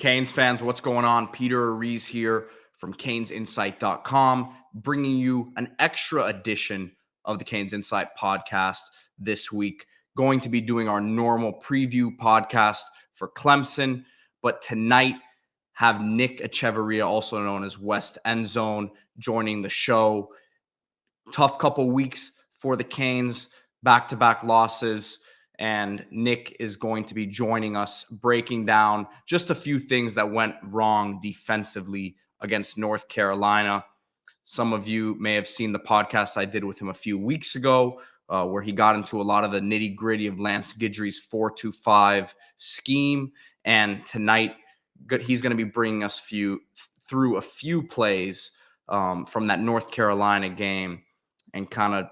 Canes fans, what's going on? Peter Ariz here from CanesInSight.com, bringing you an extra edition of the Canes Insight podcast this week. Going to be doing our normal preview podcast for Clemson, but tonight have Nic Echevarria, also known as WestEndZone, joining the show. Tough couple weeks for the Canes, back-to-back losses. And Nic is going to be joining us, breaking down just a few things that went wrong defensively against North Carolina. Some of you may have seen the podcast I did with him a few weeks ago, where he got into a lot of the nitty-gritty of Lance Guidry's 4-2-5 scheme. And tonight, he's going to be bringing us through a few plays from that North Carolina game and kind of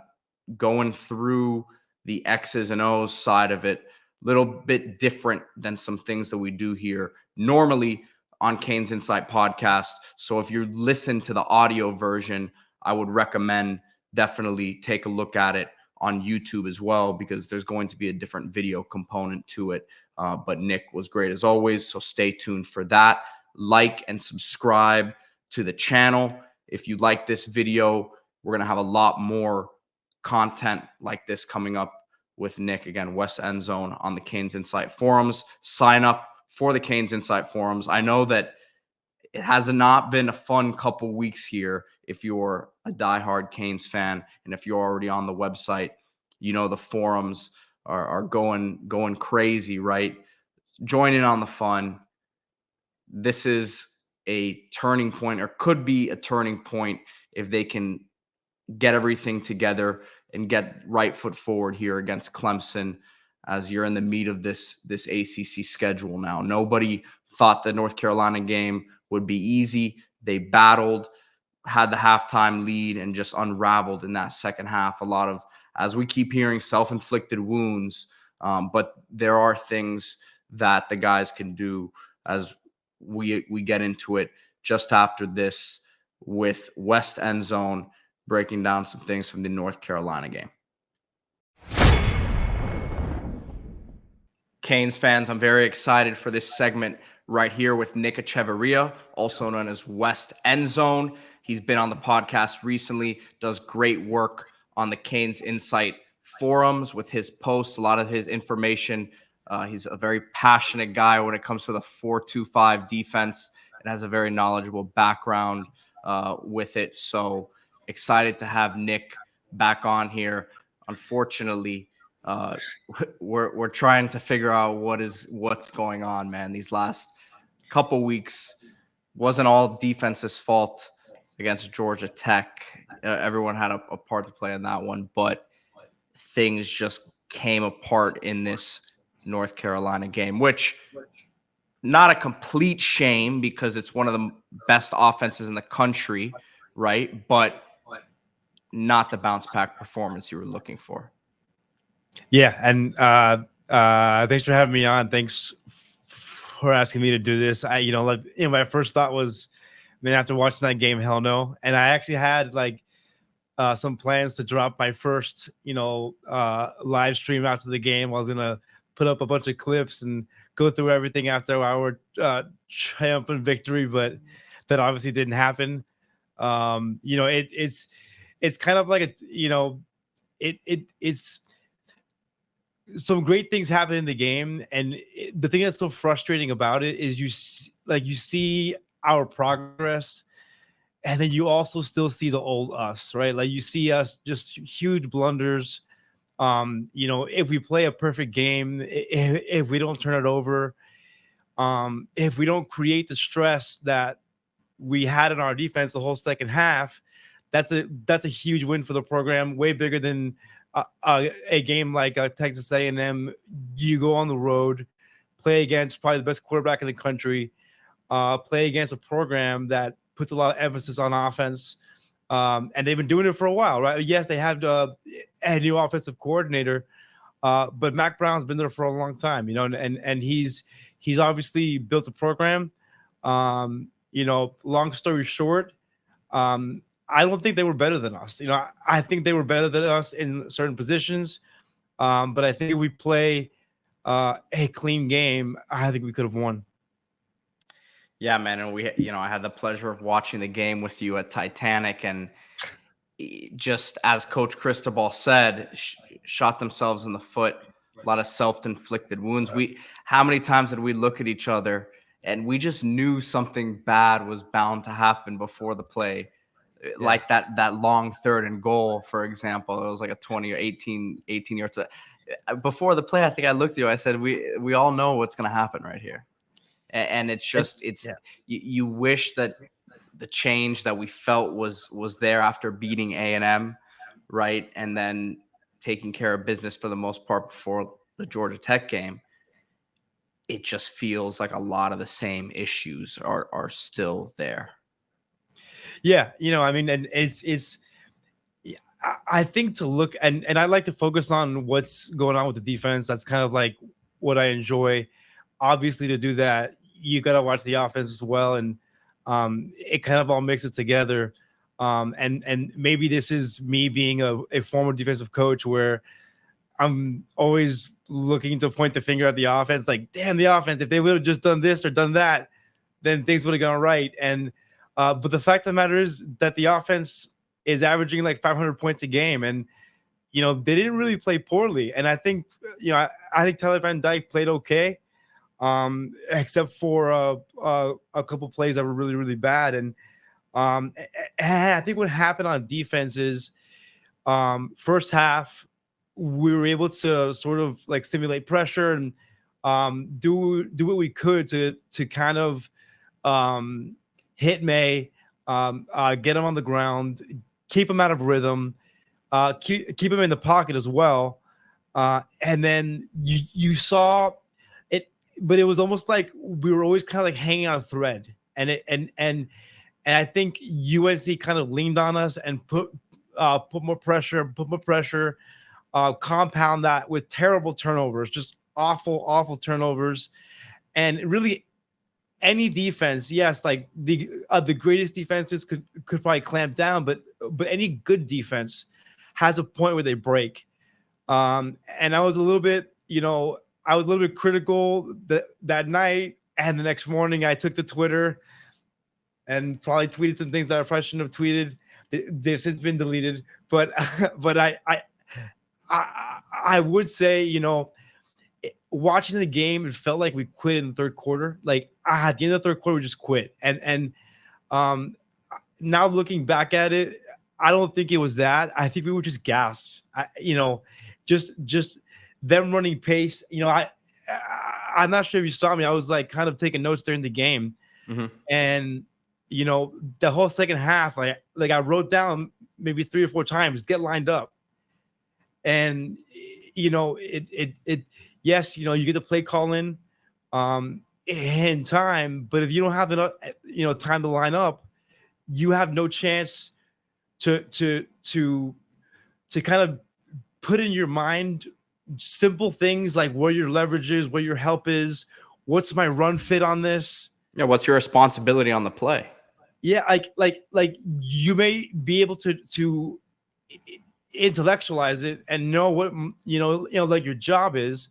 going through the X's and O's side of it, a little bit different than some things that we do here normally on Canes Insight podcast. So if you listen to the audio version, I would recommend definitely take a look at it on YouTube as well, because there's going to be a different video component to it. But Nic was great as always, so stay tuned for that. Like and subscribe to the channel. If you like this video, we're going to have a lot more content like this coming up with Nic. Again, WestEndZone on the Canes Insight forums. Sign up for the Canes Insight forums. I know that it has not been a fun couple weeks here if you're a diehard Canes fan, and if you're already on the website, you know the forums are going crazy, right? Join in on the fun. This is a turning point, or could be a turning point, if they can get everything together and get right foot forward here against Clemson, as you're in the meat of this ACC schedule now. Nobody thought the North Carolina game would be easy. They battled, had the halftime lead, and just unraveled in that second half. A lot of, as we keep hearing, self-inflicted wounds, but there are things that the guys can do as we get into it just after this with WestEndZone, breaking down some things from the North Carolina game. Canes fans, I'm very excited for this segment right here with Nic Echevarria, also known as WestEndZone. He's been on the podcast recently, does great work on the Canes Insight forums with his posts, a lot of his information. He's a very passionate guy when it comes to the 4-2-5 defense, and has a very knowledgeable background with it. So excited to have Nic back on here. Unfortunately, we're trying to figure out what's going on, man. These last couple weeks wasn't all defense's fault against Georgia Tech. Everyone had a part to play in that one, but things just came apart in this North Carolina game, which not a complete shame, because it's one of the best offenses in the country, right? But not the bounce back performance you were looking for. Yeah, and thanks for having me on. Thanks for asking me to do this. My first thought was, man, after watching that game, hell no. And I actually had some plans to drop my first, live stream after the game. I was gonna put up a bunch of clips and go through everything after our triumphant victory, but that obviously didn't happen. It's kind of like it's some great things happen in the game, and the thing that's so frustrating about it is you see our progress, and then you also still see the old us, right? Like, you see us just huge blunders. If we play a perfect game, if we don't turn it over, if we don't create the stress that we had in our defense the whole second half, that's a huge win for the program, way bigger than a game like Texas A&M. You go on the road, play against probably the best quarterback in the country, play against a program that puts a lot of emphasis on offense, and they've been doing it for a while, right? Yes, they have a new offensive coordinator, but Mac Brown's been there for a long time, and he's obviously built a program. Long story short, I don't think they were better than us. I think they were better than us in certain positions. But I think if we play a clean game, I think we could have won. Yeah, man. And I had the pleasure of watching the game with you at Titanic, and just as Coach Cristobal said, shot themselves in the foot. A lot of self-inflicted wounds. How many times did we look at each other and we just knew something bad was bound to happen before the play? Like that long third and goal, for example, it was like a 20 or 18 yards. Before the play, I think I looked at you. I said, we all know what's going to happen right here. And it's just, you wish that the change that we felt was there after beating A&M, right? And then taking care of business for the most part before the Georgia Tech game. It just feels like a lot of the same issues are still there. Yeah, I mean, and it's I think to look and I like to focus on what's going on with the defense. That's kind of like what I enjoy. Obviously, to do that, you got to watch the offense as well, and it kind of all mixes together. And maybe this is me being a former defensive coach where I'm always looking to point the finger at the offense, like, damn, the offense, if they would have just done this or done that, then things would have gone right. And but the fact of the matter is that the offense is averaging like 500 points a game, and they didn't really play poorly. And I think I think Tyler Van Dyke played okay, except for a couple plays that were really, really bad. And I think what happened on defense is first half we were able to sort of like stimulate pressure and do what we could to kind of hit May, get him on the ground, keep him out of rhythm, keep him in the pocket as well. And then you saw it, but it was almost like we were always kind of like hanging on a thread. And I think UNC kind of leaned on us and put more pressure, compound that with terrible turnovers, just awful turnovers. And really any defense, yes, like the greatest defenses could probably clamp down, but any good defense has a point where they break. And I was a little bit critical that night, and the next morning I took to Twitter and probably tweeted some things that I probably shouldn't have tweeted. They've since been deleted, but I would say, watching the game, it felt like we quit in the third quarter. Like at the end of the third quarter, we just quit. And now looking back at it, I don't think it was that. I think we were just gassed. Just them running pace. I'm not sure if you saw me. I was like kind of taking notes during the game, and the whole second half, like I wrote down maybe 3 or 4 times, get lined up. And yes, you get the play call in time, but if you don't have enough time to line up, you have no chance to kind of put in your mind simple things like where your leverage is, where your help is, what's my run fit on this. Yeah, what's your responsibility on the play? Yeah, like you may be able to intellectualize it and know what like your job is,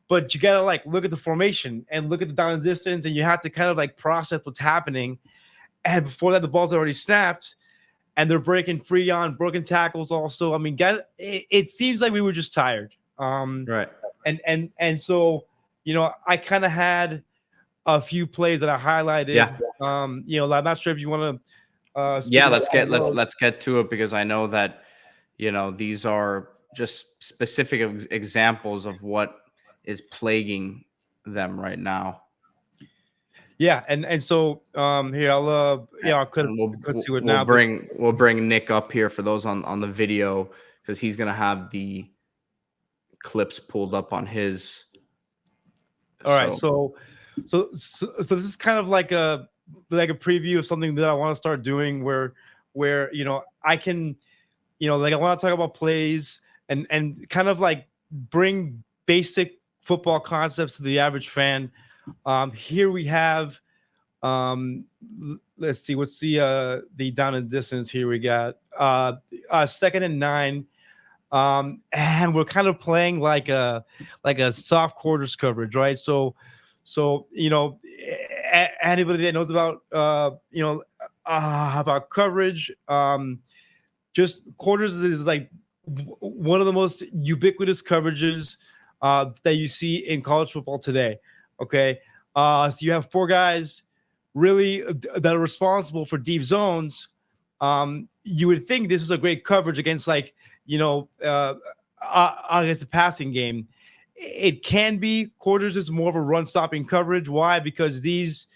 but you gotta like look at the formation and look at the down and distance, and you have to kind of like process what's happening. And before that, the ball's already snapped, and they're breaking free on broken tackles. Also, I mean, guys, it seems like we were just tired. Right. And so I kind of had a few plays that I highlighted. Yeah. I'm not sure if you want to. Let's get to it, because I know that these are just specific examples of what is plaguing them right now. Yeah, and so here I'll cut to it now. We'll bring Nick up here for those on the video, because he's gonna have the clips pulled up on his. All right, so this is kind of like a preview of something that I want to start doing, where I can like I want to talk about plays and kind of like bring basic football concepts to the average fan. Here we have let's see, what's the down and distance here. We got 2nd and 9, and we're kind of playing like a soft quarters coverage, right? So anybody that knows about about coverage, just quarters is like one of the most ubiquitous coverages that you see in college football today. Okay, so you have 4 guys really that are responsible for deep zones. You would think this is a great coverage against against the passing game. It can be. Quarters is more of a run stopping coverage. Why? Because these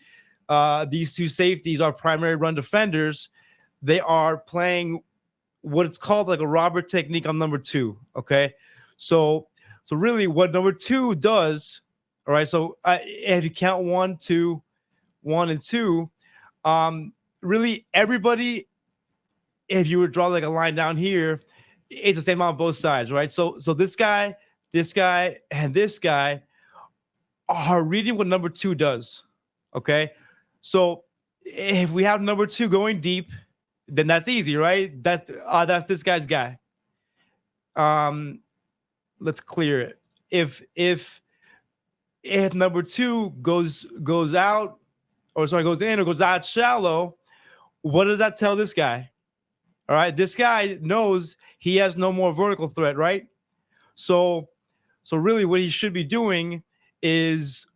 2 safeties are primary run defenders. They are playing what it's called like a robber technique on number 2. Okay, so really what number 2 does. All right, so if you count 1, 2, 1 and 2, really everybody, if you would draw like a line down here, it's the same on both sides, right? So this guy, and this guy are reading what number 2 does. Okay, so if we have number 2 going deep, then that's easy, right? That's this guy's guy. Let's clear it. If number 2 goes out, or sorry, goes in or goes out shallow, what does that tell this guy? All right, this guy knows he has no more vertical threat, right? So really what he should be doing is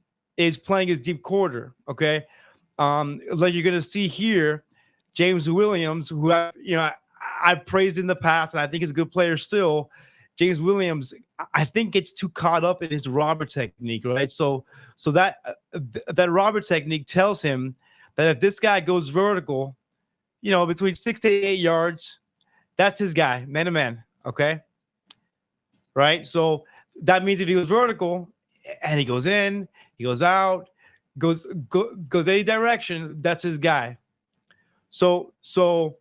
playing his deep quarter. Okay, like you're gonna see here, James Williams, who I praised in the past, and I think is a good player still. James Williams, I think, gets too caught up in his robber technique, right? So that robber technique tells him that if this guy goes vertical, between 6 to 8 yards, that's his guy, man to man. Okay, right? So that means if he goes vertical and he goes in, he goes out, goes any direction, that's his guy. So on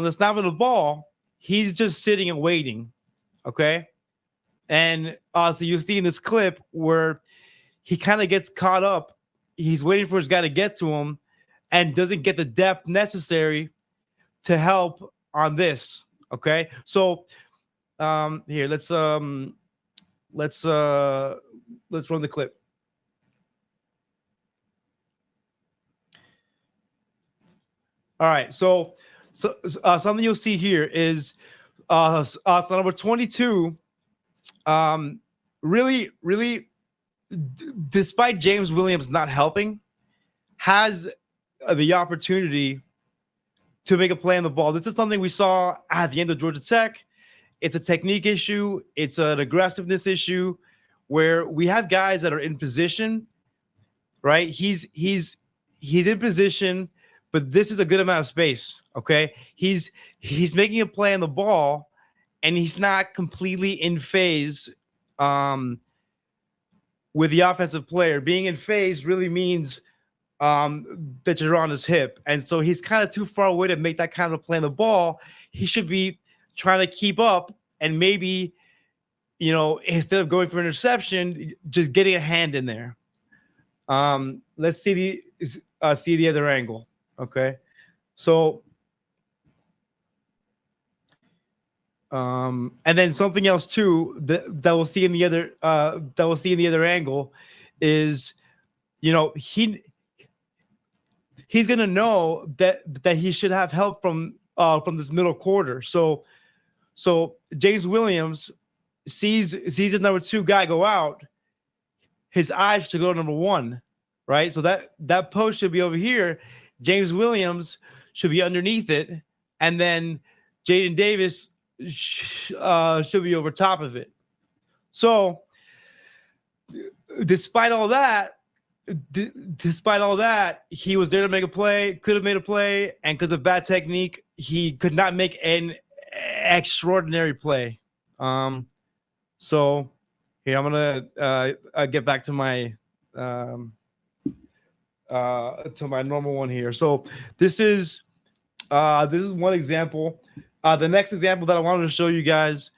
the snap of the ball, he's just sitting and waiting. Okay, and so you see in this clip where he kind of gets caught up. He's waiting for his guy to get to him, and doesn't get the depth necessary to help on this. Okay, so here let's run the clip. All right, so something you'll see here is so number 22, really, despite James Williams not helping, has the opportunity to make a play on the ball. This is something we saw at the end of Georgia Tech. It's a technique issue. It's an aggressiveness issue where we have guys that are in position, right? He's in position, but this is a good amount of space. Okay, he's making a play on the ball, and he's not completely in phase with the offensive player. Being in phase really means that you're on his hip, and so he's kind of too far away to make that kind of play on the ball. He should be trying to keep up, and maybe instead of going for interception, just getting a hand in there. Let's see the other angle. Okay, so and then something else too that we'll see in the other angle is he's gonna know that he should have help from this middle quarter. So James Williams sees his number 2 guy go out. His eyes should go to number 1, right? So that post should be over here. James Williams should be underneath it, and then Jaden Davis should be over top of it. So despite all that, he was there to make a play, could have made a play, and because of bad technique, he could not make an extraordinary play. So here, I'm gonna get back to my normal one here. So this is one example. The next example that I wanted to show you guys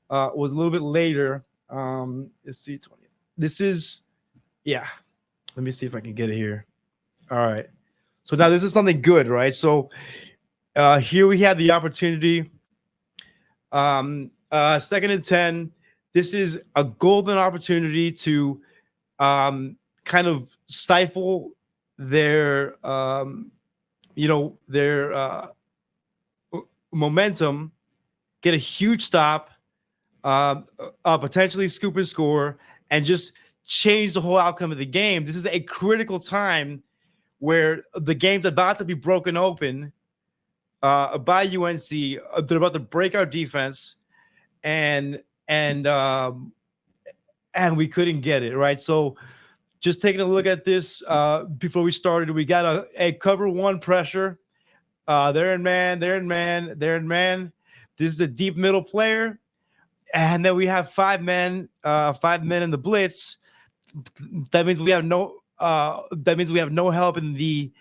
was a little bit later. Let's see, 20. This is, yeah. Let me see if I can get it here. All right. So now this is something good, right? So here we have the opportunity. 2nd and 10. This is a golden opportunity to kind of stifle their momentum, get a huge stop, potentially scoop and score, and just change the whole outcome of the game. This is a critical time where the game's about to be broken open by UNC. They're about to break our defense, and we couldn't get it right. So just taking a look at this before we started, we got a cover one pressure. They're in man. This is a deep middle player, and then we have 5 men in the blitz. That means we have no help in the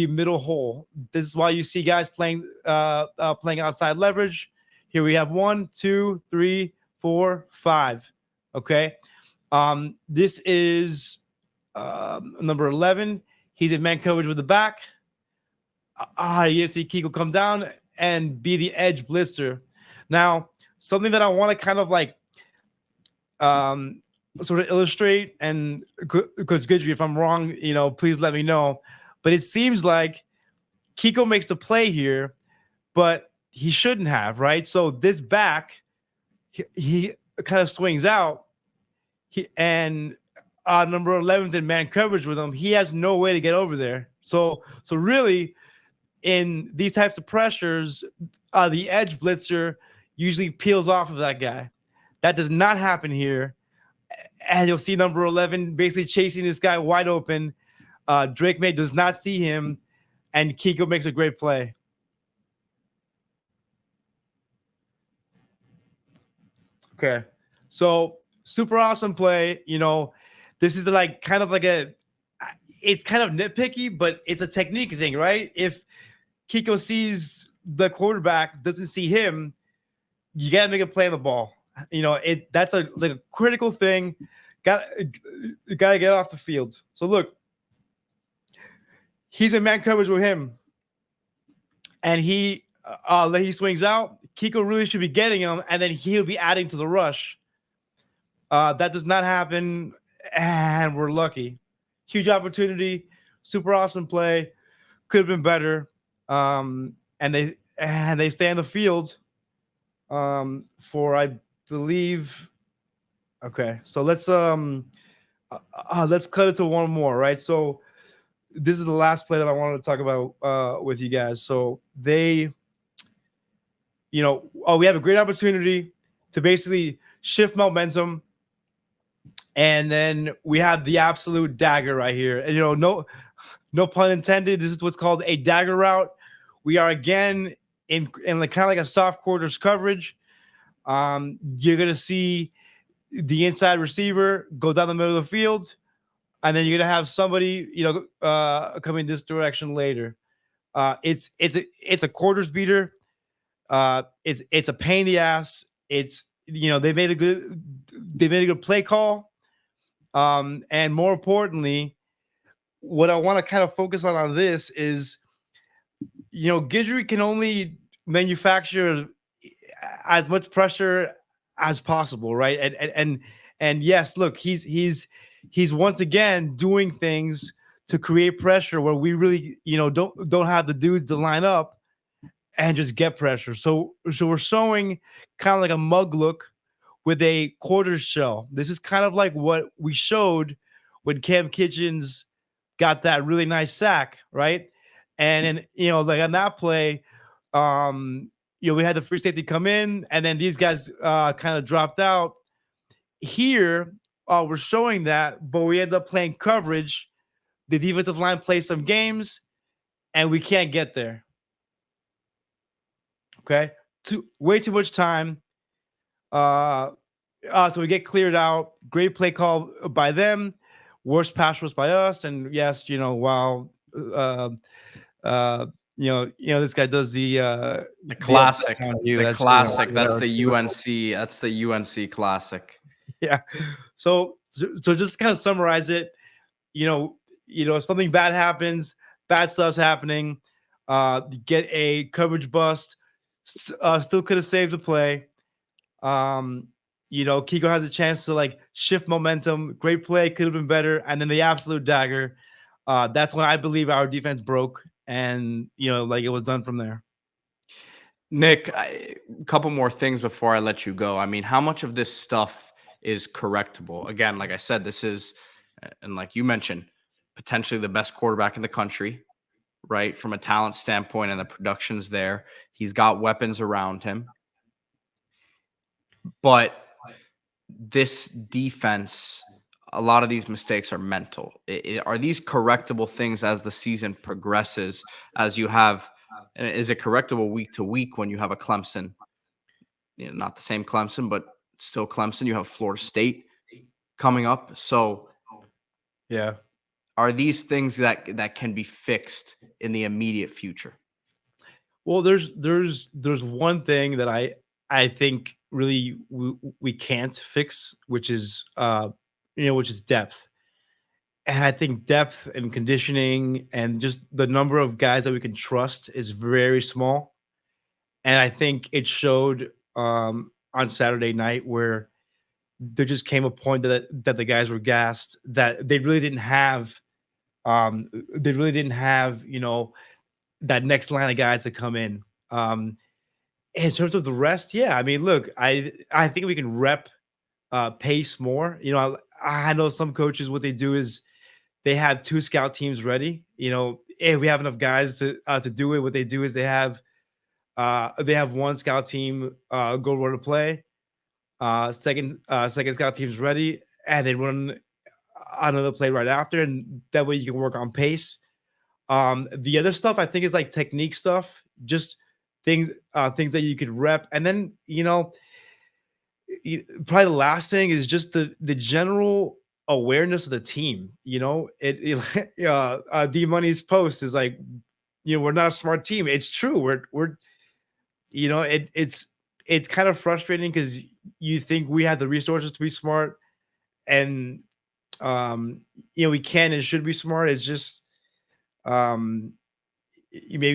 middle hole. This is why you see guys playing outside leverage. Here we have 1, 2, 3, 4, 5. Okay. This is number 11. He's in man coverage with the back. You see Kiko come down and be the edge blitzer. Now, something that I want to kind of like sort of illustrate, and Coach Guidry, if I'm wrong, please let me know. But it seems like Kiko makes the play here, but he shouldn't have, right? So this back, he kind of swings out, and number 11's in man coverage with him. He has no way to get over there. So really, in these types of pressures, the edge blitzer usually peels off of that guy. That does not happen here. And you'll see number 11 basically chasing this guy wide open. Drake May does not see him, and Kiko makes a great play. Okay, so super awesome play. This is like kind of like it's kind of nitpicky, but it's a technique thing, right? If Kiko sees the quarterback, doesn't see him, you gotta make a play on the ball. That's a critical thing. Gotta get off the field. So look, he's in man coverage with him, and he swings out. Kiko really should be getting him, and then he'll be adding to the rush. That does not happen, and we're lucky. Huge opportunity, super awesome play. Could have been better. And they stay on the field for, I believe. Okay, so let's cut it to one more, right? So this is the last play that I wanted to talk about with you guys. So we have a great opportunity to basically shift momentum, and then we have the absolute dagger right here. And no pun intended. This is what's called a dagger route. We are again in like kind of like a soft quarters coverage. You're gonna see the inside receiver go down the middle of the field, and then you're gonna have somebody coming this direction later. It's a quarters beater. It's a pain in the ass. It's they made a good play call. And more importantly, what I want to kind of focus on this is, Guidry can only manufacture as much pressure as possible, right? And yes, look, he's once again doing things to create pressure where we really, don't have the dudes to line up and just get pressure. So we're showing kind of like a mug look with a quarter shell. This is kind of like what we showed when Cam Kitchens got that really nice sack, right? And then, like on that play, we had the free safety come in, and then these guys kind of dropped out. Here, we're showing that, but we end up playing coverage. The defensive line plays some games, and we can't get there. Okay? Way too much time. So we get cleared out. Great play call by them. Worst pass rush by us. And yes, while this guy does the classic, the classic. That's the UNC. That's the UNC classic. Yeah. So just kind of summarize it. Something bad happens, bad stuff's happening. Get a coverage bust. Still could have saved the play. Kiko has a chance to shift momentum. Great play, could have been better, and then the absolute dagger. That's when I believe our defense broke, and like it was done from there. Nick, a couple more things before I let you go. I mean, how much of this stuff is correctable? Again, like I said, this is, and like you mentioned, potentially the best quarterback in the country, right? From a talent standpoint, and the production's there. He's got weapons around him. But this defense, a lot of these mistakes are mental. Are these correctable things as the season progresses, as you have, and is it correctable week to week when you have a Clemson, not the same Clemson, but still Clemson? You have Florida State coming up. So yeah, are these things that can be fixed in the immediate future? Well, there's one thing that I think really we can't fix, which is which is depth. And I think depth and conditioning and just the number of guys that we can trust is very small. And I think it showed on Saturday night, where there just came a point that the guys were gassed, that they really didn't have that next line of guys that come in. In terms of the rest, yeah, I mean, look, I think we can rep pace more. I know some coaches, what they do is they have 2 scout teams ready. If we have enough guys to do it, what they do is they have 1 scout team go run a play, second scout team's ready, and they run another play right after, and that way you can work on pace. The other stuff I think is like technique stuff, just things that you could rep. And then, probably the last thing is just the general awareness of the team. D Money's post is like, we're not a smart team. It's true. We're it's kind of frustrating because you think we have the resources to be smart, and we can and should be smart. It's just maybe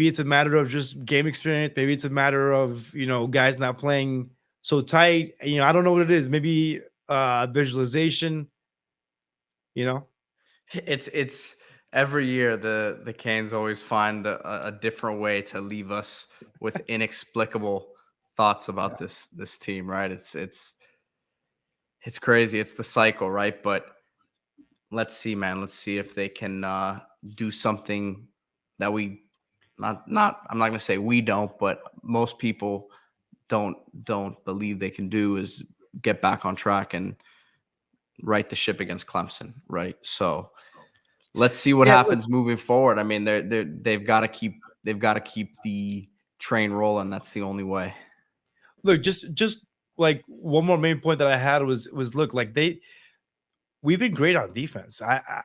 it's a matter of just game experience. Maybe it's a matter of guys not playing so tight. I don't know what it is. Maybe visualization. It's every year the Canes always find a different way to leave us with inexplicable thoughts about this team, right? It's crazy. It's the cycle, right? But let's see, man. Let's see if they can do something that we not I'm not gonna say we don't, but most people don't believe they can do, is get back on track and right the ship against Clemson, right? So let's see what happens moving forward. I mean, they've got to keep the train rolling. That's the only way. Look, just like one more main point that I had was look, like we've been great on defense. I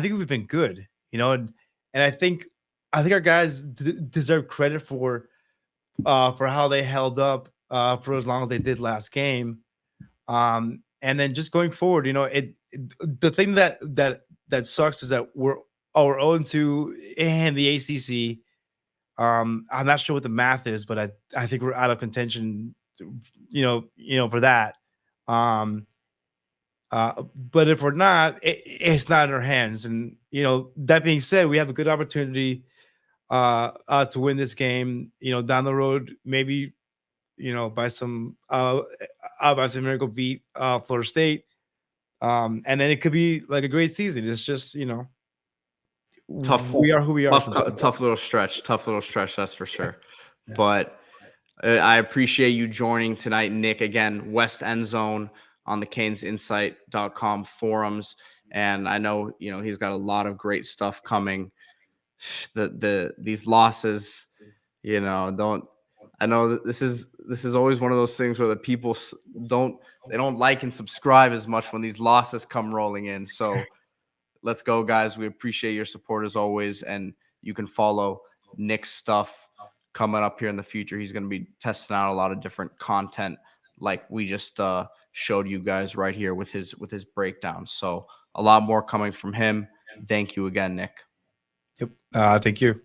think we've been good, and I think our guys deserve credit for how they held up for as long as they did last game. And then just going forward, the thing that sucks is that we're 0-2 in the ACC. I'm not sure what the math is, but I think we're out of contention, for that. But if we're not, it's not in our hands. And that being said, we have a good opportunity to win this game. Down the road, maybe by some miracle beat Florida State, and then it could be like a great season. It's just tough. We are who we are. Tough little stretch. That's for sure. Yeah. But I appreciate you joining tonight, Nick. Again, WestEndZone on the CanesInSight.com forums, and I know he's got a lot of great stuff coming. These losses, don't. I know that this is always one of those things where the people don't like and subscribe as much when these losses come rolling in. So let's go, guys. We appreciate your support as always, and you can follow Nick's stuff coming up here in the future. He's going to be testing out a lot of different content, like we just showed you guys right here with his breakdown. So a lot more coming from him. Thank you again, Nick. Yep. Thank you.